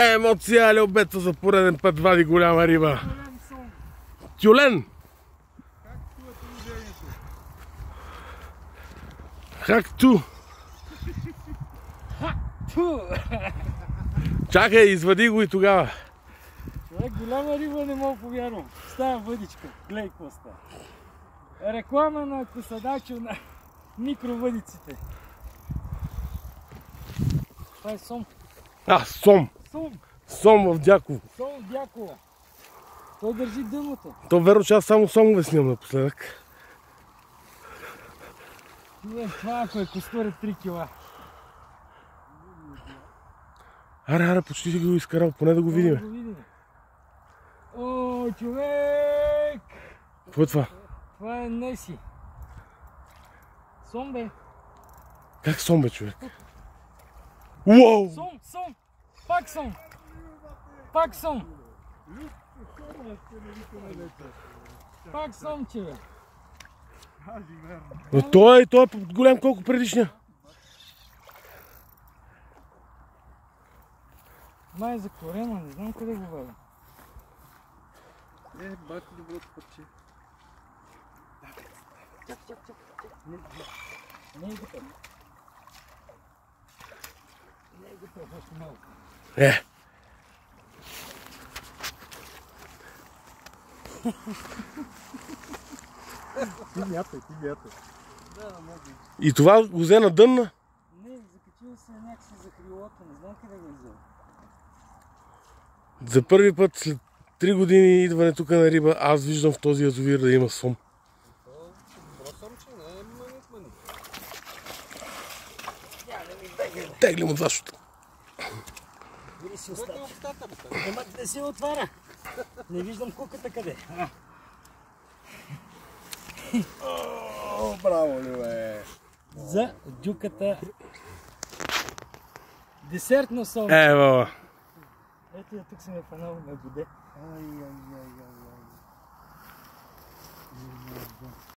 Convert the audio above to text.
Емоция Любето за пореден път вади голяма риба. Тюлен! Хакту! Чакай, извади го и тогава. Човек, голяма риба не мога повярвам. Става въдичка. Глей какво става. Реклама на Косадачо на микровъдиците. Това е сом. Сом. Сом. Сом в Дяково. Сом в Дяково. Той държи дъното. То верно, че аз само сомове снимам напоследък. Това ако е костура 3 кила. Аре, почти си го изкарал, поне да го видим. О, човек! Какво е това? Това е Неси. Сом, бе. Как сом, бе, човек? Уоу! Сом! Пак сом! Пак сом! Пак сом, че, бе. Но той е голям колко предишния. Май е за корема, не знам къде го валя. Бати доброто парче. Чак. Не е готов. Не е готов, още малко. Ти мятай. Да, мога. И това го взе на дънна? Не, закачил се някакси за крилото, не знам къде го е взел. За първи път след 3 години идване тук на риба, аз виждам в този язовир да има сом. Добро сомче, не е манит. Тегли му двашото. Вили си устата. Нема да се отваря. Не виждам куката къде. О, браво, Любе! За дюката. Десертно сом. Баба. Ето я, тук съм я фанал на годе.